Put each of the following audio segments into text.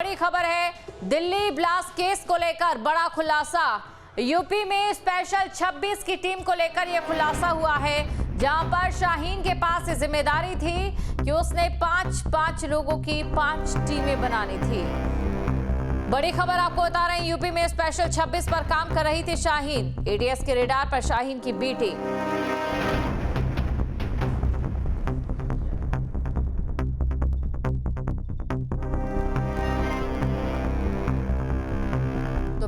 बड़ी खबर है, दिल्ली ब्लास्ट केस को लेकर बड़ा खुलासा। यूपी में स्पेशल 26 की टीम को लेकर यह खुलासा हुआ है, जहां पर शाहीन के पास जिम्मेदारी थी कि उसने पांच लोगों की 5 टीमें बनानी थी। बड़ी खबर आपको बता रहे हैं, यूपी में स्पेशल 26 पर काम कर रही थी शाहीन। एटीएस के रेडार पर शाहीन की बी टीम।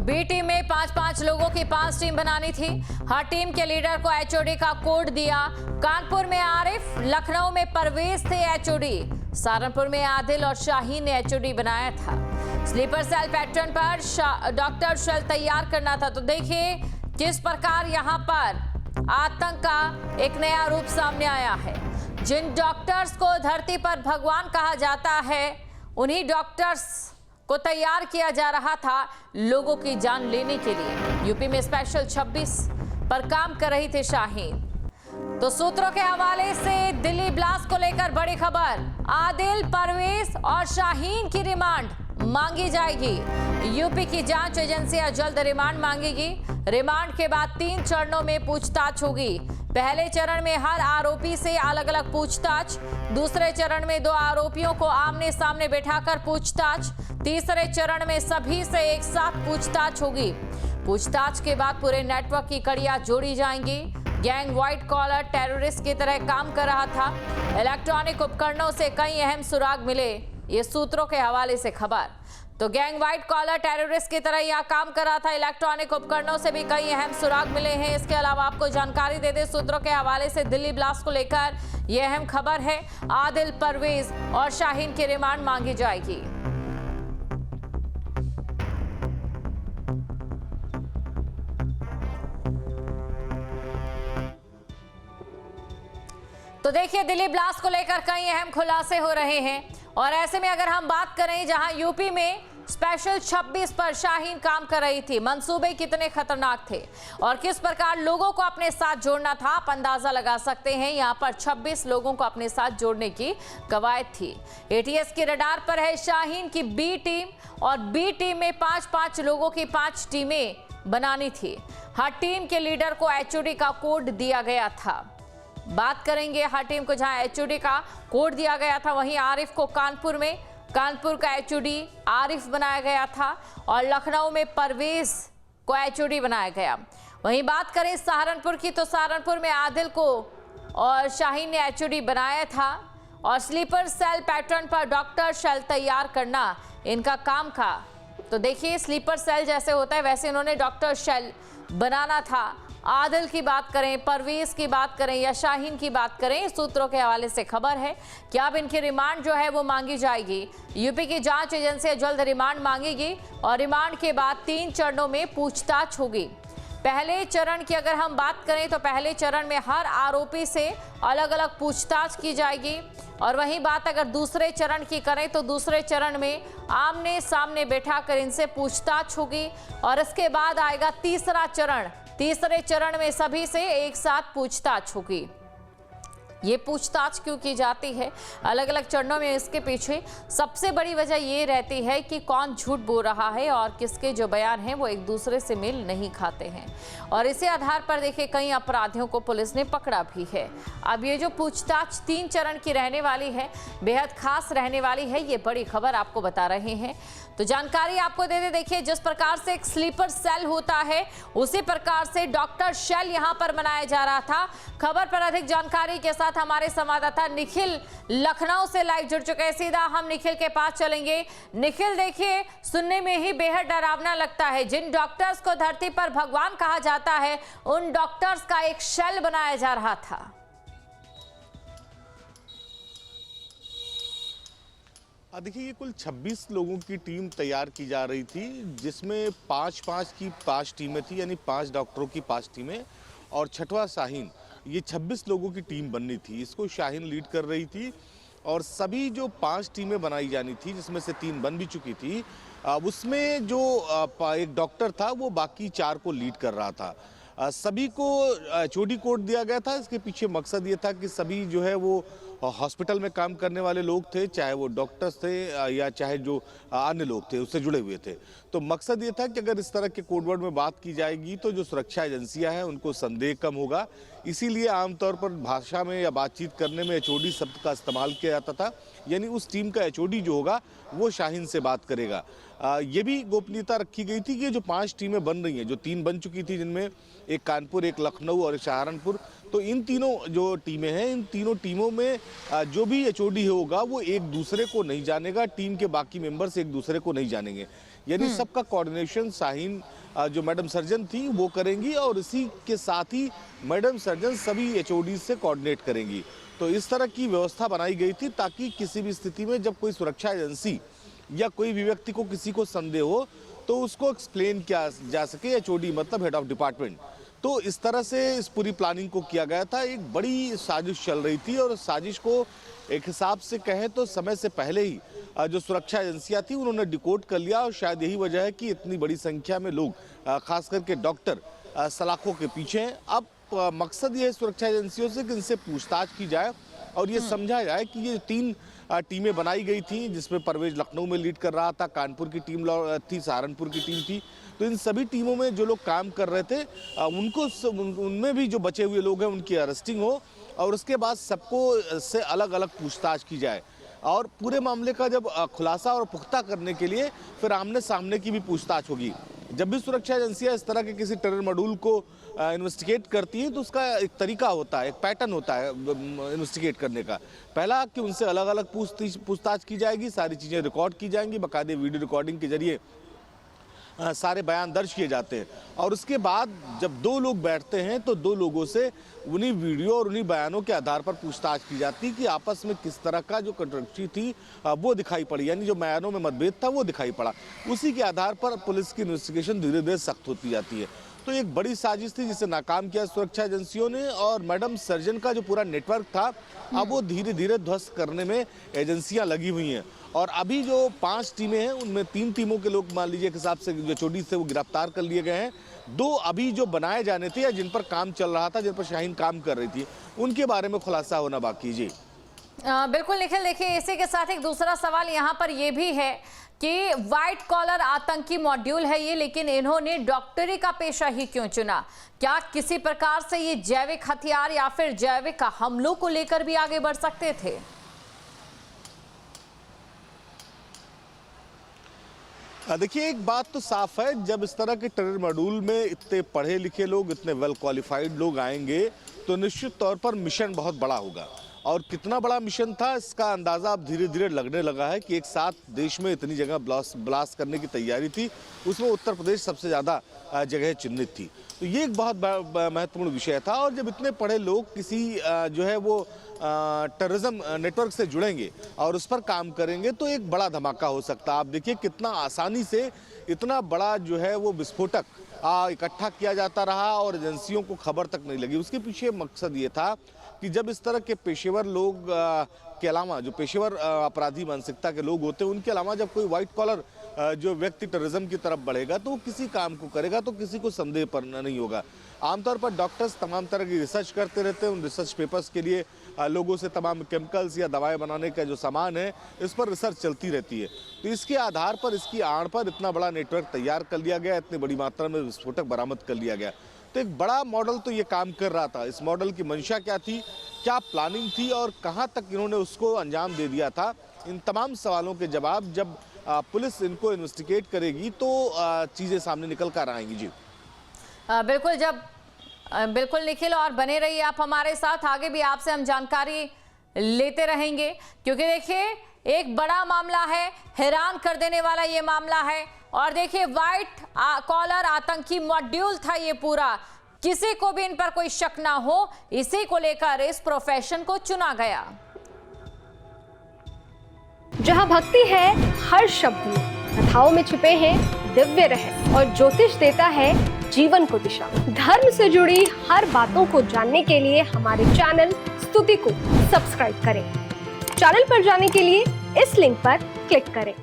बी टीम में 5 लोगों की 5 टीम बनानी थी। हर टीम के लीडर को एचओडी का कोड दिया। कानपुर में आरिफ, लखनऊ में परवेज थे एचओडी, सहारनपुर में आदिल और शाहीन ने एचओडी बनाया था। स्लीपर सेल पैटर्न पर डॉक्टर शेल तैयार करना था। तो देखिए किस प्रकार यहां पर आतंक का एक नया रूप सामने आया है। जिन डॉक्टर्स को धरती पर भगवान कहा जाता है, उन्हीं डॉक्टर्स को तैयार किया जा रहा था लोगों की जान लेने के लिए। यूपी में स्पेशल 26 पर काम कर रही थी शाहीन। तो सूत्रों के हवाले से दिल्ली ब्लास्ट को लेकर बड़ी खबर, आदिल, परवेज और शाहीन की रिमांड मांगी जाएगी। यूपी की जांच एजेंसियां जल्द रिमांड मांगेगी। रिमांड के बाद 3 चरणों में पूछताछ होगी। पहले चरण में हर आरोपी से अलग अलग पूछताछ, दूसरे चरण में 2 आरोपियों को आमने सामने बैठाकर पूछताछ, तीसरे चरण में सभी से एक साथ पूछताछ होगी। पूछताछ के बाद पूरे नेटवर्क की कड़ियां जोड़ी जाएंगी। गैंग व्हाइट कॉलर टेररिस्ट की तरह काम कर रहा था। इलेक्ट्रॉनिक उपकरणों से कई अहम सुराग मिले, ये सूत्रों के हवाले से खबर। तो गैंग व्हाइट कॉलर टेररिस्ट की तरह यह काम कर रहा था। इलेक्ट्रॉनिक उपकरणों से भी कई अहम सुराग मिले हैं। इसके अलावा आपको जानकारी दे दें, सूत्रों के हवाले से दिल्ली ब्लास्ट को लेकर यह अहम खबर है। आदिल, परवेज और शाहीन की रिमांड मांगी जाएगी। तो देखिए दिल्ली ब्लास्ट को लेकर कई अहम खुलासे हो रहे हैं। और ऐसे में अगर हम बात करें, जहां यूपी में स्पेशल 26 पर शाहीन काम कर रही थी, मंसूबे कितने खतरनाक थे और किस प्रकार लोगों को अपने साथ जोड़ना था, आप अंदाजा लगा सकते हैं। यहां पर 26 लोगों को अपने साथ जोड़ने की कवायद थी। एटीएस के रडार पर है शाहीन की बी टीम और बी टीम में 5 लोगों की 5 टीमें बनानी थी। हर टीम के लीडर को एचओडी का कोड दिया गया था। बात करेंगे हर टीम को जहां एचओडी का कोड दिया गया था, वहीं आरिफ को कानपुर का एचओडी आरिफ बनाया गया था और लखनऊ में परवेज को एचओडी बनाया गया। वहीं बात करें सहारनपुर की, तो सहारनपुर में आदिल को और शाहीन ने एचओडी बनाया था और स्लीपर सेल पैटर्न पर डॉक्टर शेल तैयार करना इनका काम था। तो देखिए स्लीपर सेल जैसे होता है वैसे इन्होंने डॉक्टर शेल बनाना था। आदिल की बात करें, परवेज की बात करें या शाहीन की बात करें, सूत्रों के हवाले से खबर है कि अब इनकी रिमांड जो है वो मांगी जाएगी। यूपी की जांच एजेंसी जल्द रिमांड मांगेगी और रिमांड के बाद 3 चरणों में पूछताछ होगी। पहले चरण की अगर हम बात करें तो पहले चरण में हर आरोपी से अलग अलग पूछताछ की जाएगी। और वहीं बात अगर दूसरे चरण की करें तो दूसरे चरण में आमने सामने बैठाकर इनसे पूछताछ होगी। और इसके बाद आएगा तीसरा चरण। तीसरे चरण में सभी से एक साथ पूछताछ होगी। ये पूछताछ क्यों की जाती है अलग अलग चरणों में, इसके पीछे सबसे बड़ी वजह ये रहती है कि कौन झूठ बोल रहा है और किसके जो बयान हैं वो एक दूसरे से मेल नहीं खाते हैं। और इसी आधार पर देखिए कई अपराधियों को पुलिस ने पकड़ा भी है। अब ये जो पूछताछ 3 चरण की रहने वाली है, बेहद खास रहने वाली है, ये बड़ी खबर आपको बता रहे हैं। तो जानकारी आपको दे दे, देखिए जिस प्रकार से एक स्लीपर सेल होता है उसी प्रकार से डॉक्टर शेल यहां पर बनाया जा रहा था। खबर पर अधिक जानकारी के साथ हमारे संवाददाता निखिल लखनऊ से लाइव जुड़ चुके हैं। सीधा हम निखिल के पास चलेंगे। निखिल, देखिए सुनने में ही बेहद डरावना लगता है। जिन डॉक्टर्स को धरती पर भगवान कहा जाता है, उन डॉक्टर्स का एक शेल बनाया जा रहा था। देखिए ये कुल 26 लोगों की टीम तैयार की जा रही थी, जिसमें 5 की 5 टीमें थी, यानी 5 डॉक्टरों की 5 टीमें और छठवां शाहीन। ये 26 लोगों की टीम बननी थी। इसको शाहीन लीड कर रही थी और सभी जो 5 टीमें बनाई जानी थी, जिसमें से 3 बन भी चुकी थी, उसमें जो एक डॉक्टर था वो बाकी 4 को लीड कर रहा था। सभी को एचओडी कोड दिया गया था। इसके पीछे मकसद ये था कि सभी जो है वो हॉस्पिटल में काम करने वाले लोग थे, चाहे वो डॉक्टर्स थे या चाहे जो अन्य लोग थे उससे जुड़े हुए थे। तो मकसद ये था कि अगर इस तरह के कोडवर्ड में बात की जाएगी तो जो सुरक्षा एजेंसियां हैं उनको संदेह कम होगा। इसीलिए आमतौर पर भाषा में या बातचीत करने में एचओडी शब्द का इस्तेमाल किया जाता था, यानी उस टीम का एचओडी जो होगा वो शाहीन से बात करेगा। ये भी गोपनीयता रखी गई थी कि जो 5 टीमें बन रही हैं, जो 3 बन चुकी थी, जिनमें एक कानपुर, एक लखनऊ और एक सहारनपुर, तो इन तीनों जो टीमें हैं, इन तीनों टीमों में जो भी एचओडी होगा वो एक दूसरे को नहीं जानेगा, टीम के बाकी मेंबर्स एक दूसरे को नहीं जानेंगे, यानी सबका कोऑर्डिनेशन शाहीन जो मैडम सर्जन थी वो करेंगी और इसी के साथ ही मैडम सर्जन सभी एचओडी से कोऑर्डिनेट करेंगी। तो इस तरह की व्यवस्था बनाई गई थी ताकि किसी भी स्थिति में जब कोई सुरक्षा एजेंसी या कोई भी व्यक्ति को किसी को संदेह हो तो उसको एक्सप्लेन किया जा सके, एचओडी मतलब हेड ऑफ डिपार्टमेंट। तो इस तरह से इस पूरी प्लानिंग को किया गया था। एक बड़ी साजिश चल रही थी और साजिश को एक हिसाब से कहें तो समय से पहले ही जो सुरक्षा एजेंसियां थी उन्होंने डिकोड कर लिया और शायद यही वजह है कि इतनी बड़ी संख्या में लोग, खास करके डॉक्टर, सलाखों के पीछे हैं। अब मकसद ये है सुरक्षा एजेंसियों से कि इनसे पूछताछ की जाए और ये समझा जाए कि ये 3 टीमें बनाई गई थी, जिसमें परवेज लखनऊ में लीड कर रहा था, कानपुर की टीम थी, सहारनपुर की टीम थी। तो इन सभी टीमों में जो लोग काम कर रहे थे उनमें भी जो बचे हुए लोग हैं उनकी अरेस्टिंग हो और उसके बाद सबको से अलग अलग पूछताछ की जाए और पूरे मामले का जब खुलासा और पुख्ता करने के लिए फिर आमने सामने की भी पूछताछ होगी। जब भी सुरक्षा एजेंसियां इस तरह के किसी टेरर मॉड्यूल को इन्वेस्टिगेट करती हैं तो उसका एक तरीका होता है, एक पैटर्न होता है इन्वेस्टिगेट करने का। पहला कि उनसे अलग अलग पूछताछ की जाएगी, सारी चीज़ें रिकॉर्ड की जाएंगी, बाकायदे वीडियो रिकॉर्डिंग के जरिए सारे बयान दर्ज किए जाते हैं और उसके बाद जब 2 लोग बैठते हैं तो 2 लोगों से उन्हीं वीडियो और उन्हीं बयानों के आधार पर पूछताछ की जाती है कि आपस में किस तरह का जो कंट्रोवर्सी थी वो दिखाई पड़ी, यानी जो बयानों में मतभेद था वो दिखाई पड़ा। उसी के आधार पर पुलिस की इन्वेस्टिगेशन धीरे धीरे सख्त होती जाती है। तो एक बड़ी साजिश थी जिसे नाकाम किया सुरक्षा एजेंसियों ने और मैडम सर्जन का जो पूरा नेटवर्क था अब वो धीरे धीरे ध्वस्त करने में एजेंसियां लगी हुई हैं। और अभी जो 5 टीमें हैं उनमें 3 टीमों के लोग मान लीजिए एक हिसाब से जो एचओडी से वो गिरफ्तार कर लिए गए हैं। 2 अभी जो बनाए जाने थे या जिन पर काम चल रहा था, जिन पर शाहीन काम कर रही थी, उनके बारे में खुलासा होना बाकी। जी बिल्कुल निखिल, देखिए इसी के साथ एक दूसरा सवाल यहाँ पर यह भी है कि व्हाइट कॉलर आतंकी मॉड्यूल है ये, लेकिन इन्होंने डॉक्टरी का पेशा ही क्यों चुना? क्या किसी प्रकार से ये जैविक हथियार या फिर जैविक हमलों को लेकर भी आगे बढ़ सकते थे? देखिए एक बात तो साफ है, जब इस तरह के टेरर मॉड्यूल में इतने पढ़े लिखे लोग, इतने वेल क्वालिफाइड लोग आएंगे तो निश्चित तौर पर मिशन बहुत बड़ा होगा। और कितना बड़ा मिशन था इसका अंदाज़ा अब धीरे धीरे लगने लगा है कि एक साथ देश में इतनी जगह ब्लास्ट करने की तैयारी थी, उसमें उत्तर प्रदेश सबसे ज़्यादा जगह चिन्हित थी। तो ये एक बहुत महत्वपूर्ण विषय था और जब इतने पढ़े लोग किसी जो है वो टेररिज्म नेटवर्क से जुड़ेंगे और उस पर काम करेंगे तो एक बड़ा धमाका हो सकता है। आप देखिए कितना आसानी से इतना बड़ा जो है वो विस्फोटक इकट्ठा किया जाता रहा और एजेंसियों को खबर तक नहीं लगी। उसके पीछे मकसद ये था कि जब इस तरह के पेशेवर लोग के अलावा जो पेशेवर अपराधी मानसिकता के लोग होते हैं उनके अलावा जब कोई व्हाइट कॉलर जो व्यक्ति टेररिज्म की तरफ बढ़ेगा तो वो किसी काम को करेगा तो किसी को संदेह पर नहीं होगा। आमतौर पर डॉक्टर्स तमाम तरह की रिसर्च करते रहते हैं, उन रिसर्च पेपर्स के लिए लोगों से तमाम केमिकल्स या दवाएं बनाने का जो सामान है इस पर रिसर्च चलती रहती है। तो इसके आधार पर, इसकी आड़ पर इतना बड़ा नेटवर्क तैयार कर लिया गया, इतनी बड़ी मात्रा में विस्फोटक बरामद कर लिया गया। तो एक बड़ा मॉडल तो ये काम कर रहा था। इस मॉडल की मंशा क्या थी, क्या प्लानिंग थी और कहाँ तक इन्होंने उसको अंजाम दे दिया था, इन तमाम सवालों के जवाब जब पुलिस इनको इन्वेस्टिगेट करेगी तो चीज़ें सामने निकल कर आएंगी। जी बिल्कुल निखिल, और बने रहिए आप हमारे साथ, आगे भी आपसे हम जानकारी लेते रहेंगे क्योंकि देखिए एक बड़ा मामला है, हैरान कर देने वाला ये मामला है। और देखिए व्हाइट कॉलर आतंकी मॉड्यूल था ये पूरा, किसी को भी इन पर कोई शक ना हो, इसी को लेकर इस प्रोफेशन को चुना गया। जहाँ भक्ति है हर शब्द में, कथाओं में छुपे हैं दिव्य रहस्य और ज्योतिष देता है जीवन को दिशा। धर्म से जुड़ी हर बातों को जानने के लिए हमारे चैनल स्तुति को सब्सक्राइब करें। चैनल पर जाने के लिए इस लिंक पर क्लिक करें।